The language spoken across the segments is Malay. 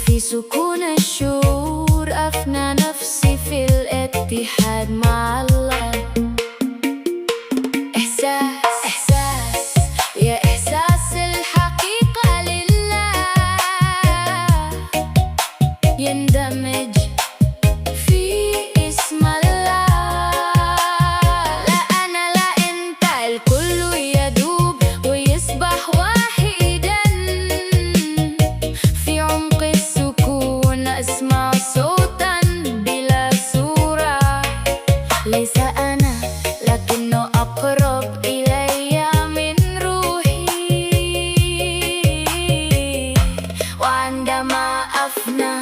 في سكون الشعور أفنى نفسي في الاتحاد مع الله. إحساس يا إحساس الحقيقة لله يندمج في اسم الله. لا أنا لا أنت الكل يدوب ويصبح واحدا في عمق السكون. أسمع صوتا بلا صورة ليس أنا لكنه أقرب إلي من روحي. وعندما أفنى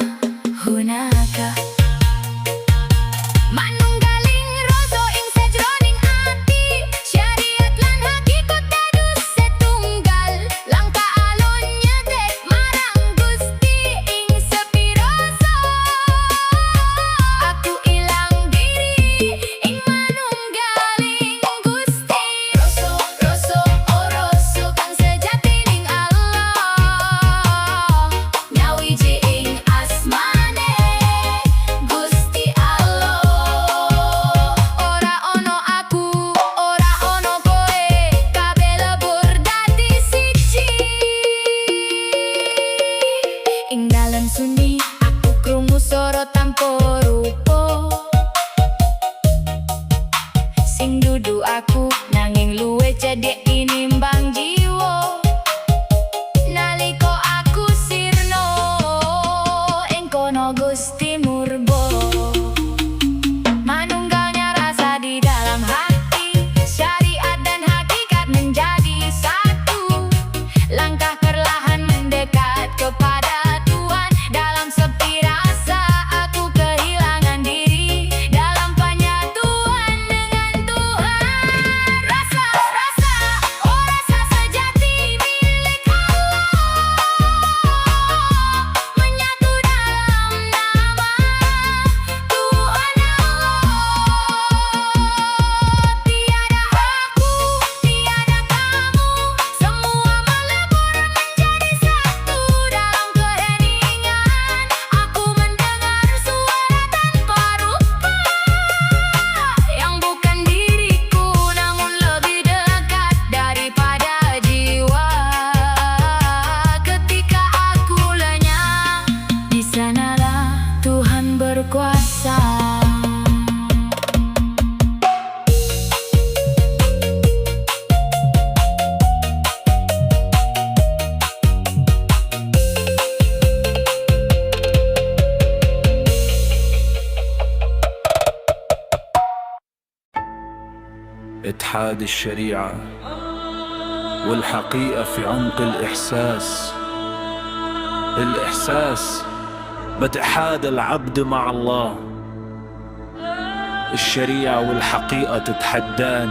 هناك manunggaling rasa ing sajroning ati. Syariat lan hakikat dados setunggal. Langkah alun nyetek marang Gusti ing sepi rasa. Aku ilang diri ing manunggaling Gusti. Rasa kang sejati ning Allah. Nyawiji ing asmane Gusti Allah. Ora ono aku, ora ono koe, kabeh lebur dadi siji. Ing dalem sunyi aku krungu swara tanpa rupa. Sing dudu aku nanging luwih cedhek tinimbang jiwa. Naliko aku sirna ing kono Gusti murba. Manunggalnya rasa di dalam hati. Syariat dan hakikat menjadi satu. Langkah perlahan mendekat kepada Tuhan. Dalam sepi rasa aku kehilangan diri. Dalam penyatuan dengan Tuhan. Rasa sejati milik Allah. Menyatu dalam nama Tuhan Allah. Tiada aku, tiada kamu, semua melebur menjadi satu. Dalam keheningan aku mendengar suara tanpa rupa. Yang bukan diriku namun lebih dekat daripada jiwa. Ketika aku lenyap, di sanalah Tuhan berkuasa. اتحاد الشريعة والحقيقة في عمق الإحساس باتحاد العبد مع الله. الشريعة والحقيقة تتحدان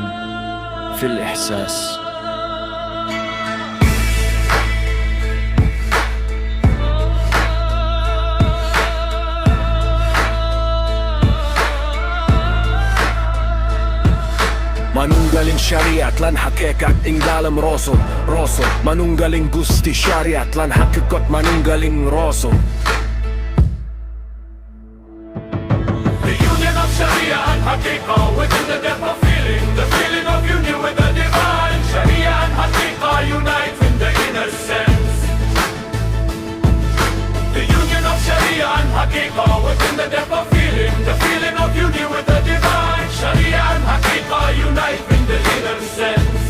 في الإحساس. Manunggaling syariat lan hakikat ing dalem rasul. Manunggaling Gusti syariat lan hakikat manunggaling rasul. The union of Sharia and Haqiqa within the depth of feeling. The feeling of union with the divine. Sharia and Haqiqa unite in the inner sense. The union of Sharia and Haqiqa within the depth of feeling. The feeling of union with the divine. Sharia and Haqiqa unite in the inner sense.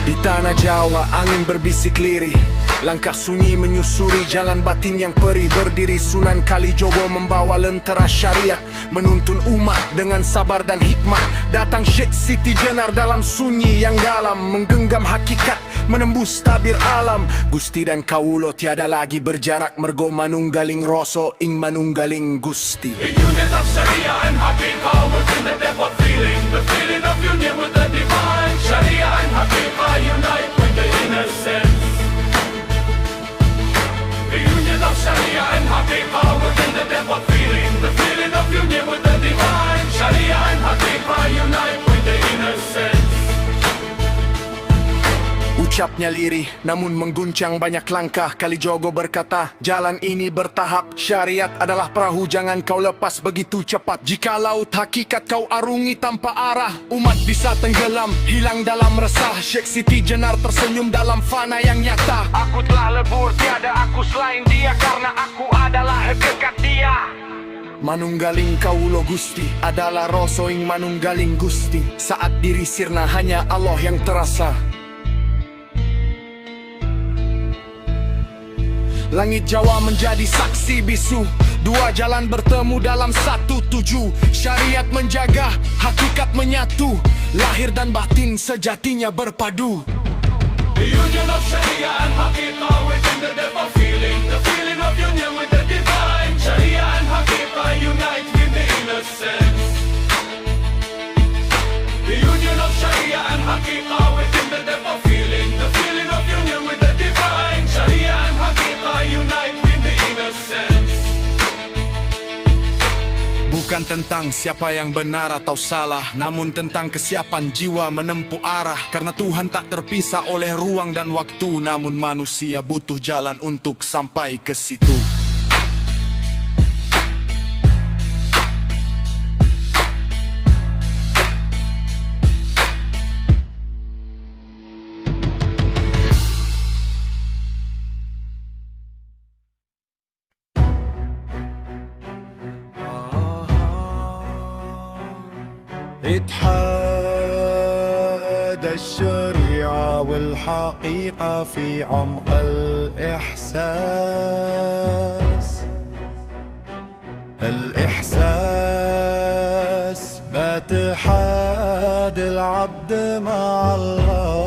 Di tanah Jawa angin berbisik lirih. Langkah sunyi menyusuri jalan batin yang perih. Berdiri Sunan Kalijogo membawa lentera syariat. Menuntun umat dengan sabar dan hikmat. Datang Syekh Siti Jenar dalam sunyi yang dalam. Menggenggam hakikat, menembus tabir alam. Gusti dan Kawulo tiada lagi berjarak. Mergo manunggaling rasa ing manunggaling Gusti. The union of Sharia and Haqiqa within the depth of feeling. The feeling of union with the divine. Sharia and Haqiqa unite with the inner sense. The union of Sharia and Haqiqa within the depth of feeling. The feeling of union with the divine. Sharia and Haqiqa unite with the inner sense. Ucapnya lirih, namun mengguncang banyak langkah. Kalijogo berkata, jalan ini bertahap. Syariat adalah perahu, jangan kau lepas begitu cepat. Jika laut hakikat kau arungi tanpa arah, umat bisa tenggelam, hilang dalam resah. Sheikh Siti Jenar tersenyum dalam fana yang nyata. Aku telah lebur, tiada aku selain dia, karena aku adalah hakikat dia. Manunggaling kaulo Gusti adalah rosoing manunggaling Gusti. Saat diri sirna hanya Allah yang terasa. Langit Jawa menjadi saksi bisu, dua jalan bertemu dalam satu tuju. Syariat menjaga, hakikat menyatu, lahir dan batin sejatinya berpadu. The union of Sharia and Haqiqah within the depth of feeling. The feeling of union with the divine. Sharia and Haqiqah unite in the inner sense. The union of Sharia and Haqiqah within the depth of feeling. The feeling of union with the divine. Sharia and Haqiqah unite in the inner sense. Bukan tentang siapa yang benar atau salah, namun tentang kesiapan jiwa menempuh arah. Karena Tuhan tak terpisah oleh ruang dan waktu, namun manusia butuh jalan untuk sampai ke situ. اتحاد الشريعة والحقيقة في عمق الإحساس باتحاد العبد مع الله.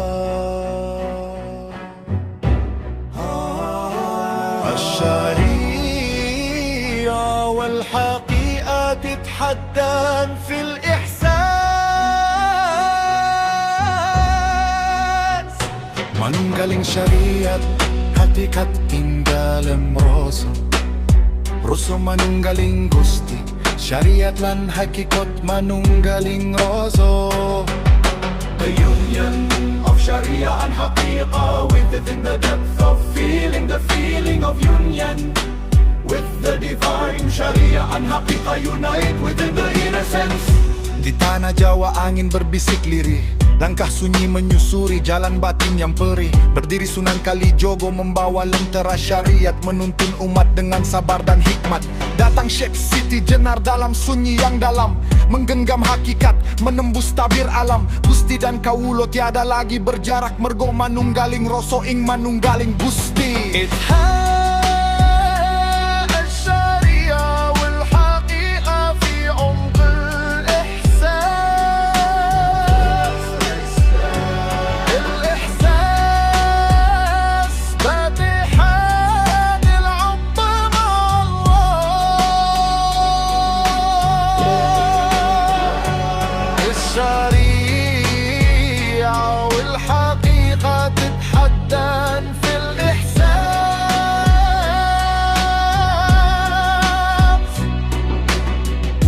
الشريعة والحقيقة تتحدان في الإحساس. Manunggaling syariat, hakikat tinggalem roso. Roso manunggaling Gusti, syariat lan hakikat manunggaling roso. The union of Sharia and Haqiqah within the depth of feeling. The feeling of union with the divine. Sharia and Haqiqah unite within the inner sense. Di tanah Jawa angin berbisik lirih, langkah sunyi menyusuri jalan batin yang perih. Berdiri Sunan Kalijogo membawa lentera syariat, menuntun umat dengan sabar dan hikmat. Datang Sheikh Siti Jenar dalam sunyi yang dalam, menggenggam hakikat, menembus tabir alam. Gusti dan Kawulo tiada lagi berjarak, mergo manunggaling roso ing manunggaling Gusti.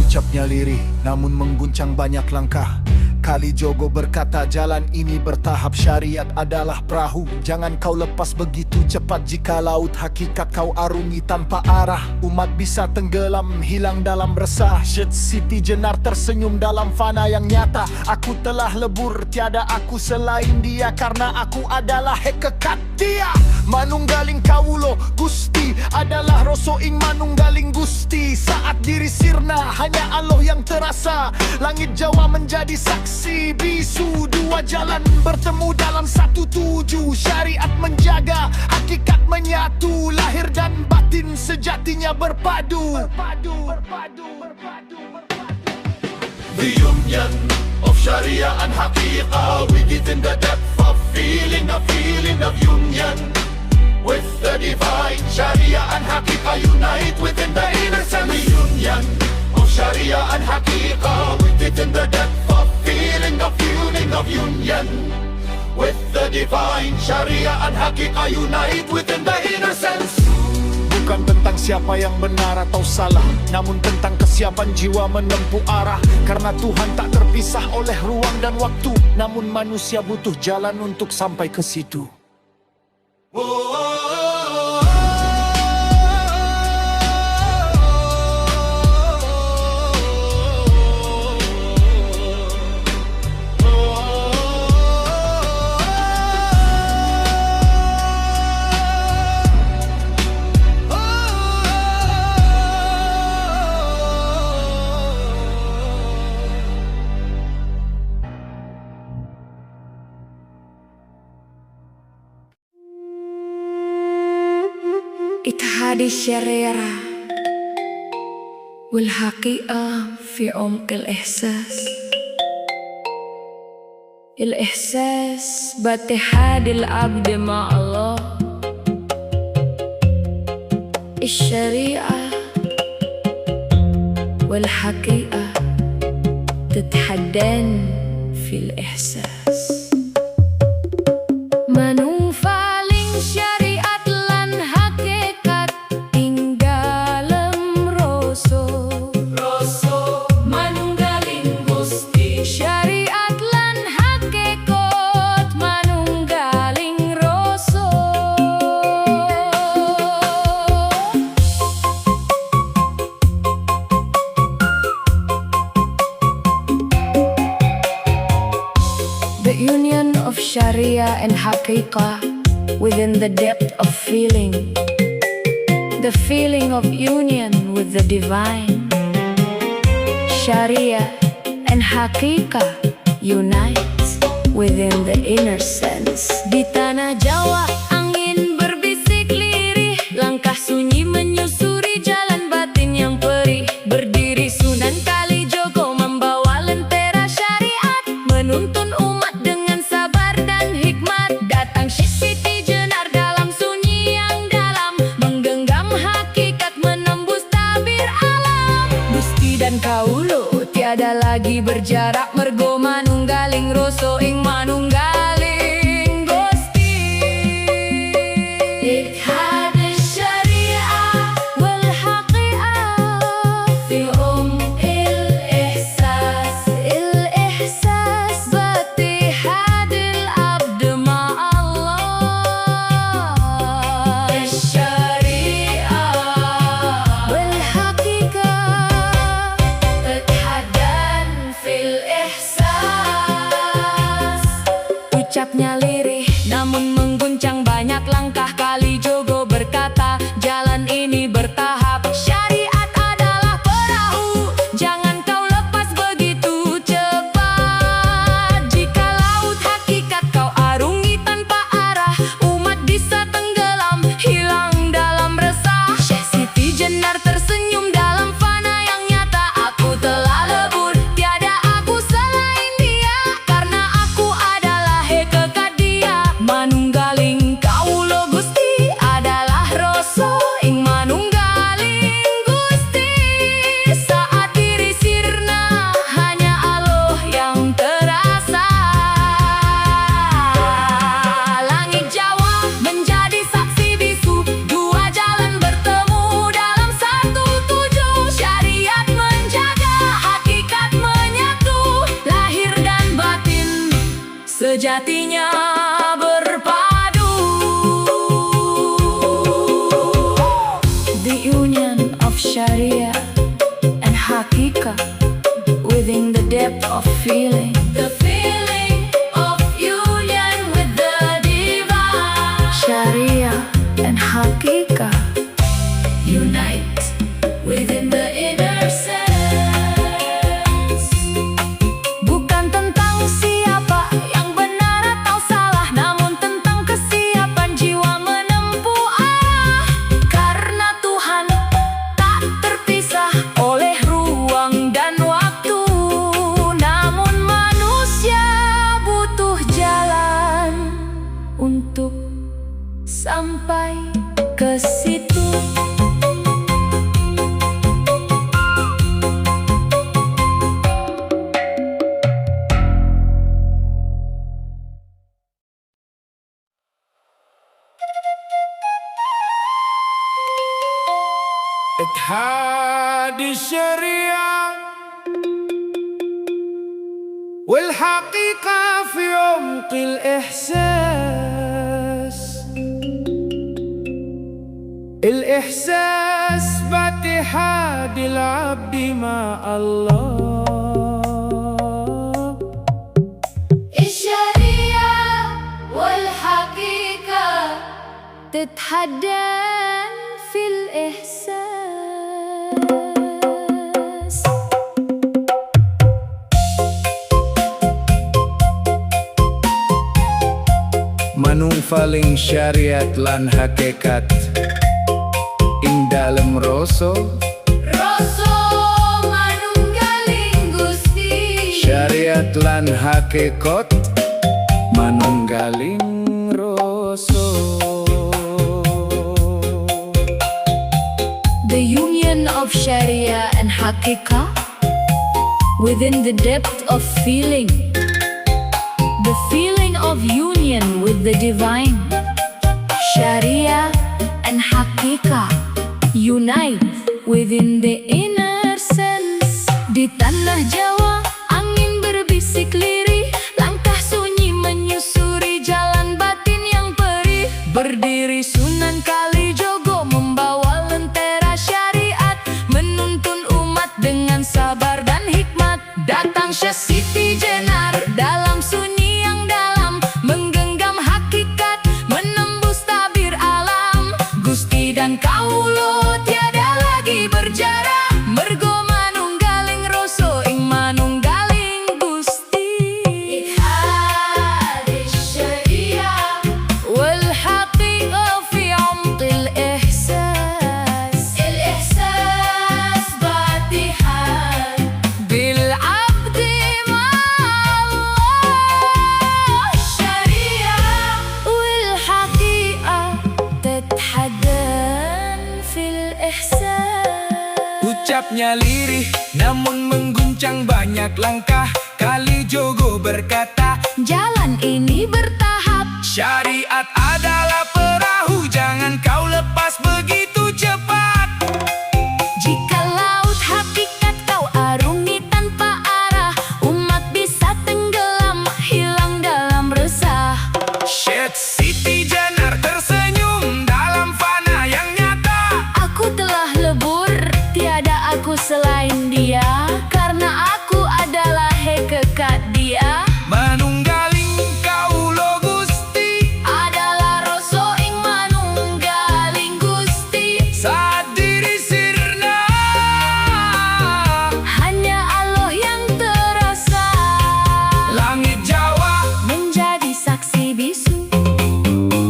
Ucapnya lirih, namun mengguncang banyak langkah. Kalijogo berkata, jalan ini bertahap. Syariat adalah perahu, jangan kau lepas begitu cepat. Jika laut hakikat kau arungi tanpa arah, umat bisa tenggelam, hilang dalam resah. Sheikh Siti Jenar tersenyum dalam fana yang nyata. Aku telah lebur, tiada aku selain dia, karena aku adalah hakikat dia. Manunggaling Kawulo Gusti adalah roso ing manunggaling Gusti. Saat diri sirna hanya Allah yang terasa, langit Jawa menjadi saksi bisu. Dua jalan bertemu dalam satu tuju. Syariat menjaga, hakikat menyatu, lahir dan batin sejatinya berpadu. The union of Sharia and Haqiqah within the depth of feeling. A feeling of union with the divine. Sharia and Haqiqah unite within the inner sense. The union of Sharia and Haqiqah within the depth of feeling. A feeling of union with the divine. Sharia and Haqiqah unite within the inner sense. Bukan tentang siapa yang benar atau salah, namun tentang kesiapan jiwa menempuh arah. Karena Tuhan tak terpisah oleh ruang dan waktu, namun manusia butuh jalan untuk sampai ke situ. اتحاد الشريرة والحقيقة في عمق الإحساس باتحاد العبد مع الله. الشريعة والحقيقة تتحدان في الإحساس. Manung paling syariat lan hakikat tinggalem roso manunggaling Gusti. Syariat lan hakikat manunggaling roso. The union of Sharia and Haqiqah within the depth of feeling, the feeling of union with the divine. Sharia and Haqiqah unite within the inner sense. Di tanah Jawa angin berbisik lirih, langkah sunyi menyusuri jalan batin yang perih. Berdiri Sunan Kalijogo membawa lentera syariat, menuntun umat dengan sabar dan hikmat. Datang Syekh Siti Jenar dalam sunyi yang dalam, menggenggam hakikat menembus tabir alam. Gusti dan Kaulo tiada lagi berjarak, mergo manunggaling roso ing manunggaling Gusti. Ittihad الشريعة والحقيقة في عمق الإحساس باتحاد العبد مع الله. الشريعة والحقيقة تتحدان في الإحساس. Ucapnya lirih namun mengguncang banyak langkah. Kalijogo berkata, jalan ini bertahap. Syariat adalah perahu, jangan kau lepas begitu cepat. Jika laut hakikat kau arungi tanpa arah, umat bisa tenggelam, hilang dalam resah. Syekh Siti Jenar tersenyum dalam fana yang nyata. Aku telah lebur, tiada aku selain dia, karena aku adalah hakikat dia. Manunggaling Kaulo Gusti adalah roso ing manunggaling Gusti. Saat diri sirna hanya Allah yang terasa. Langit Jawa menjadi saksi bisu, dua jalan bertemu dalam satu tujuh. Syariat menjaga, hakikat menyatu, lahir dan batin sejatinya berpadu. The union of Sharia and Haqiqah within the depth of feeling, the feeling of union with the divine. Sharia and Haqiqah unite within the inner sense. Bukan tentang siapa yang benar atau salah, namun tentang kesiapan jiwa menempuh arah. Karena Tuhan tak terpisah oleh ruang dan waktu, namun manusia butuh jalan untuk sampai ke situ. اتحاد الشريعة والحقيقة في عمق الإحساس باتحاد العبد مع الله. الشريعة والحقيقة تتحدان في الإحساس. Manungfaling syariat lan hakikat ing dalem rasa manunggaling Gusti. syariat lan hakikat manunggaling rasa. The union of Sharia and Hakika within the depth of feeling, the feeling of union with the divine. Sharia and Hakika unite within the inner sense. Di tanah Jawa angin berbisik lirih, langkah sunyi menyusuri jalan batin yang perih. Berdiri Sunan Kalijogo membawa lentera syariat, menuntun umat dengan sabar dan hikmat. Datang Syekh Siti Jenar dalam sunyi yang dalam, menggenggam hakikat, menembus tabir alam. Gusti dan kaulo tiada lagi berjarak, mergo manunggaling rasa ing manunggaling Gusti. Ittihad syariah wal haqiqah fi umqil ihsas. الإحساس باتحاد بالعبد مع الله. الشريعة والحقيقة تتحدان في الإحساس. Ucapnya lirih namun mengguncang banyak langkah. Kalijogo berkata, Jalan ini bertahap, syariat adalah perahu, jangan kau lepas begitu cepat. jika laut hakikat kau arungi tanpa arah, umat bisa tenggelam, hilang dalam resah. Syekh Siti Jenar tersenyum dalam fana yang nyata. Aku telah lebur, tiada aku selain dia, karena aku adalah hakikat dia. Manunggaling kaulo Gusti, Adalah rasa ing manunggaling Gusti. saat diri sirna Hanya Allah yang terasa, langit Jawa. menjadi saksi bisu.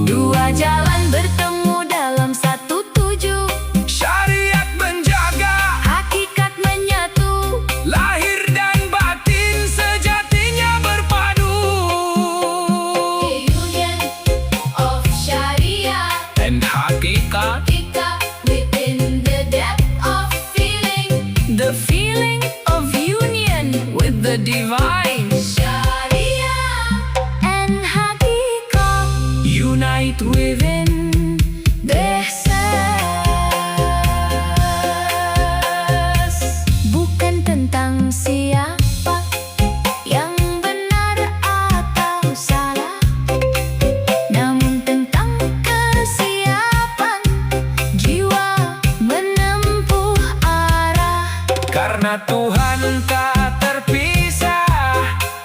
Dua jalan bertemu dalam satu tuju, Syariat menjaga hakikat menyatu. lahir dan batin sejatinya berpadu. Union of Sharia, And hakikat, Hakika within the depth of feeling, the feeling of union with the divine. Sharia and Hakika unite within the ihsas. Bukan tentang siapa yang benar atau salah, namun tentang kesiapan jiwa menempuh arah. karena Tuhan tak terpisah.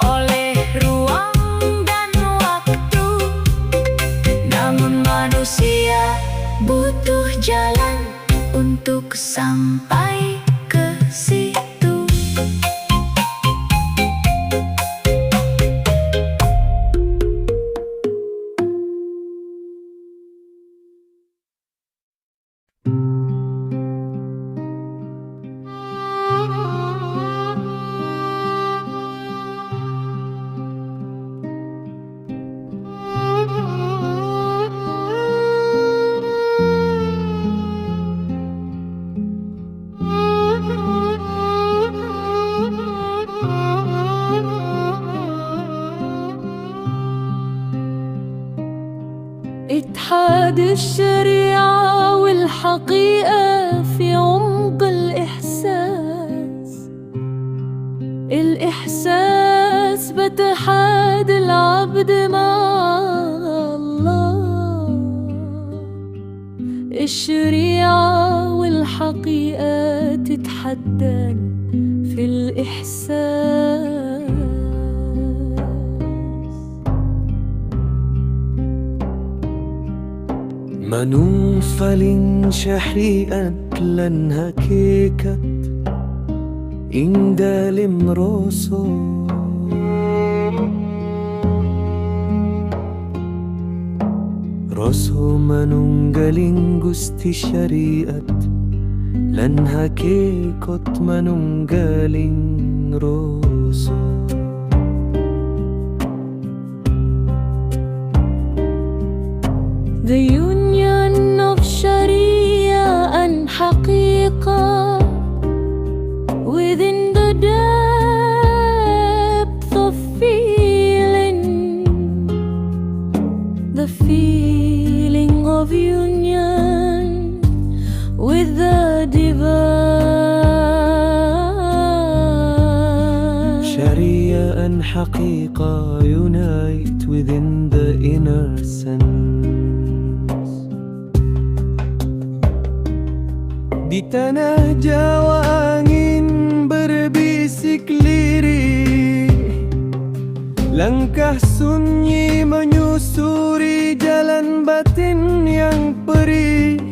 Oleh ruang dan waktu, namun manusia butuh jalan untuk sampai ke situ. اتحاد الشريعة والحقيقة في عمق واتحاد العبد مع الله. الشريعة والحقيقة تتحدى في الإحساس. Manungfaling syariat lan hakikat ing dalim rasa. Rasa manunggaling Gusti syariat lan hakikat manunggaling rasa. The union of Sharia and Haqiqah within the depth of feeling, the feeling of union with the divine. Sharia and Haqiqah unite within the inner sense. Di tanah Jawa angin berbisik lirih, langkah sunyi menyusuri jalan batin yang perih.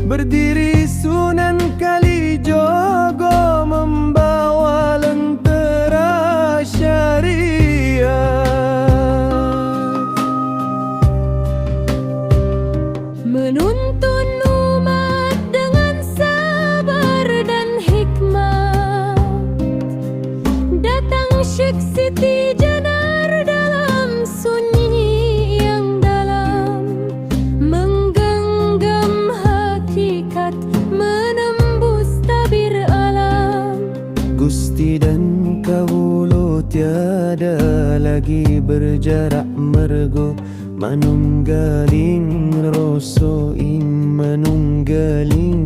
Berdiri Sunan Kalijogo membawa lentera syariat, menuntun umat dengan sabar dan hikmah. Datang Syekh Siti Jenar dalam sunyi yang dalam, menggenggam hakikat, menembus tabir alam. Gusti dan kawulo tiada lagi berjarak mergo manunggaling rasa ing manunggaling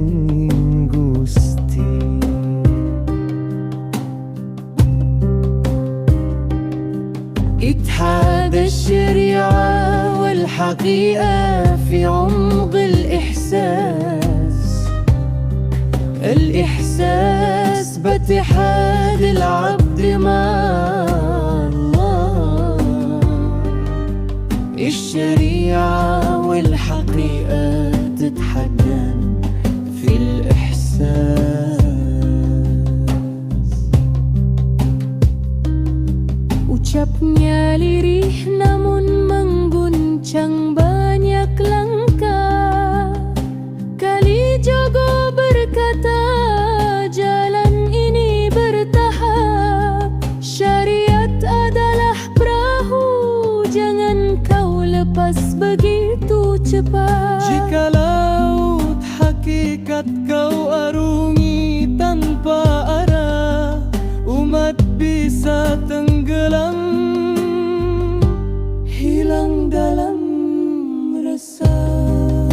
Gusti. اتحاد الشريعة والحقيقة في عمق الإحساس. الإحساس باتحاد العبد مع الله. الشريعة والحقيقة تتحدى في الإحساس. Ucapnya lirih namun mengguncang banyak langkah. Kalijogo berkata, jalan ini bertahap. Syariat adalah perahu, jangan kau lepas begitu cepat. Jika laut hakikat kau arungi tanpa arah, umat bisa tenggelam, hilang dalam resah.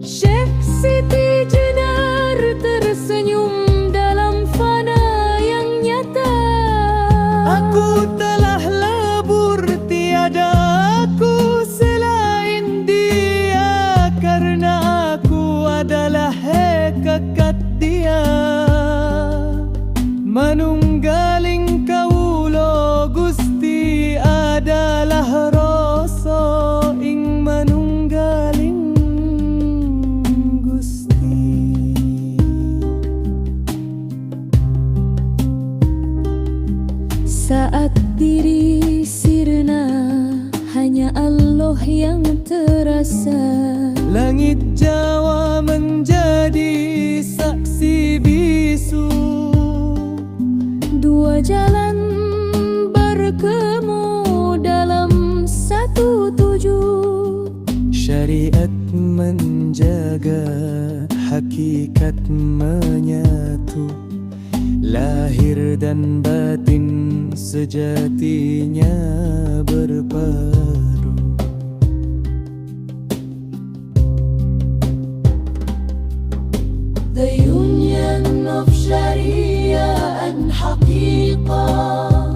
Syekh Siti Jenar tersenyum dalam fana yang nyata. Aku telah lebur, tiada aku selain dia, karena aku adalah hakikat dia. Manunggaling kawulo Gusti adalah rasa ing manunggaling Gusti. Saat diri sirna, hanya Allah yang terasa. Langit Jawa menjadi saksi bisu. Dua jalan bertemu dalam satu tujuan. Syariat menjaga, hakikat menyatu. Lahir dan batin sejatinya berpadu. The union of Sharia and Haqiqah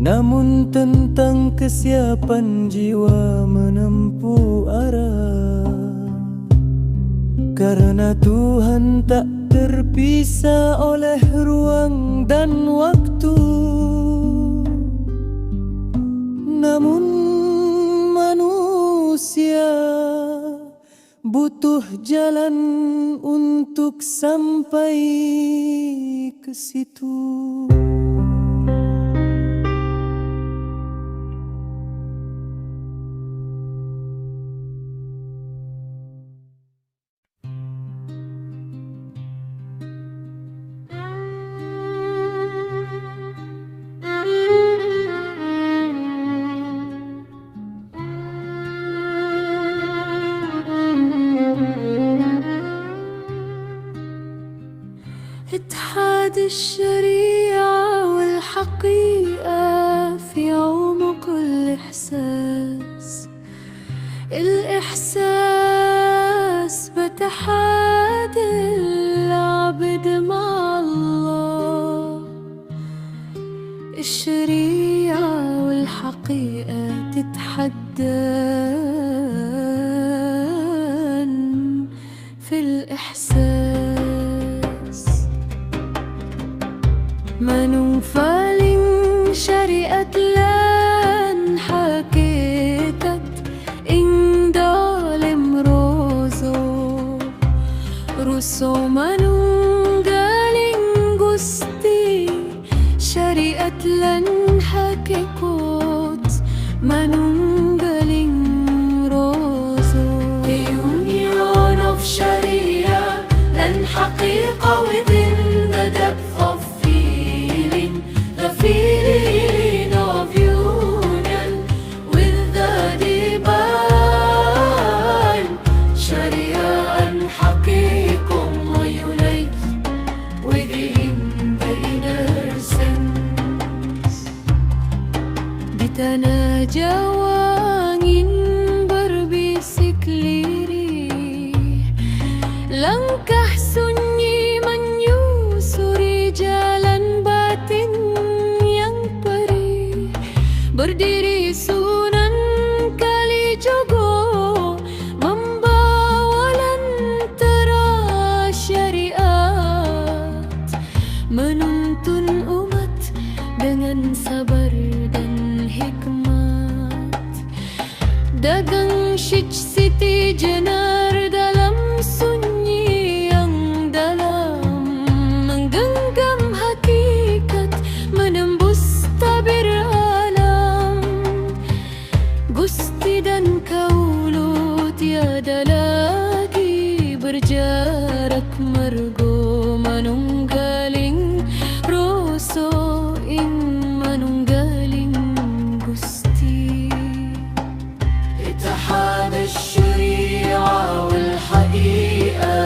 namun tentang kesiapan jiwa menempuh arah. Karena Tuhan tak terpisah oleh ruang dan waktu, namun manusia butuh jalan untuk sampai ke situ. اتحاد الشريعة والحقيقة في عمق الإحساس. الإحساس بتحادى العبد مع الله. الشريعة والحقيقة تتحدان في الإحساس. Manung faling syariat lan hakikat ing dalem rozo ruso manung galing gusti syariat lan hakikat manung galing rozo. The union of sharia lan haqiqa within the depth of feeling of union with the divine. Sharia and Haqiqah unite within the inner sense. Di tanah Jawa angin berbisik lirih, langkah sunyi menyusuri jalan batin. Berdiri Sunan Kalijogo membawa lentera syariat, menuntun umat dengan sabar dan hikmat. Dagang Syich Siti Jenar dalam sunyi yang dalam, menggenggam hakikat, menembus tabir Gusti dan kaulu tiada lagi berjarak mergo manunggaling roso ing manunggaling Gusti. اتحاد الشريعة والحقيقة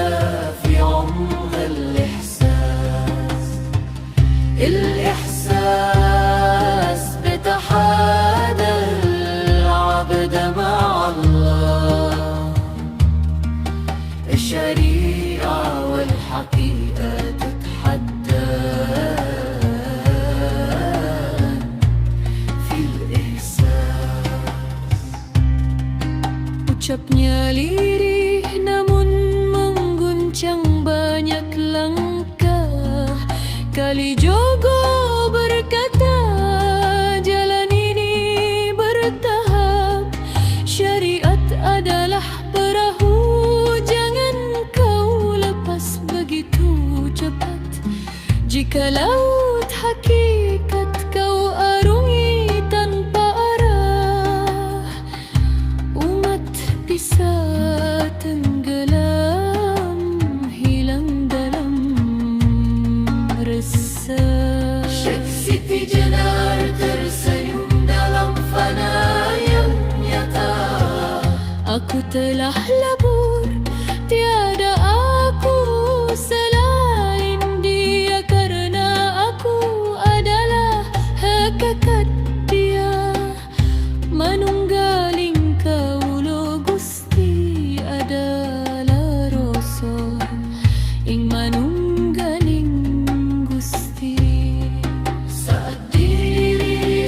في عمق الإحساس. الإحساس بتحادى مع الله. الشريعة والحقيقة تتحدان في الإحساس. Ucapnya lirih namun mengguncang banyak langkah. Kalijogo berkata, jalan ini bertahap. Syariat adalah perahu, jangan kau lepas begitu cepat. Jika laut hakikat kau arungi tanpa arah, umat bisa tenggelam, hilang dalam resah. Syekh Siti Jenar tersenyum dalam fana yang nyata. Aku telah labur, tiada aku selain dia, karena aku adalah hakikat dia. Manunggaling kaulo Gusti adalah rasa ing manunggaling Gusti. Saat diri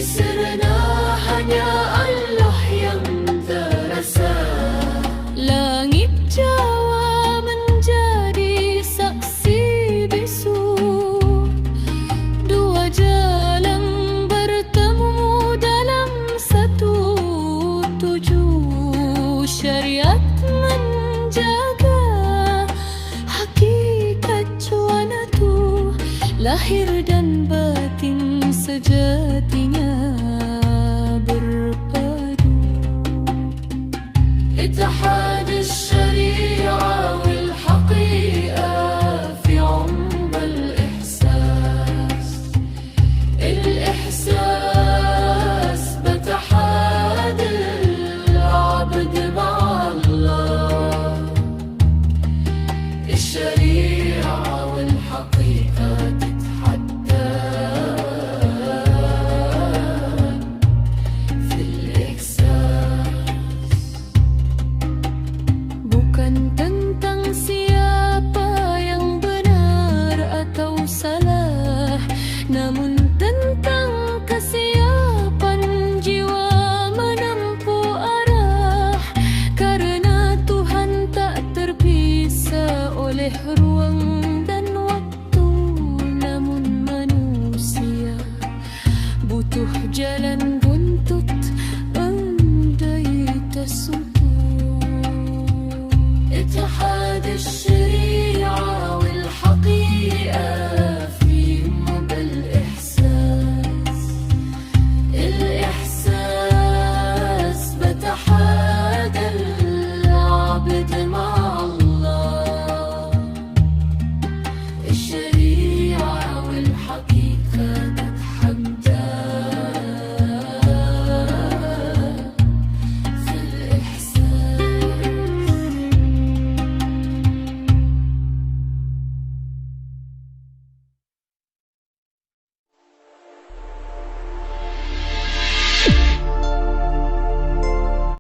butuh jalan buntut andai tasukun. اتحاد الشريعة والحقيقة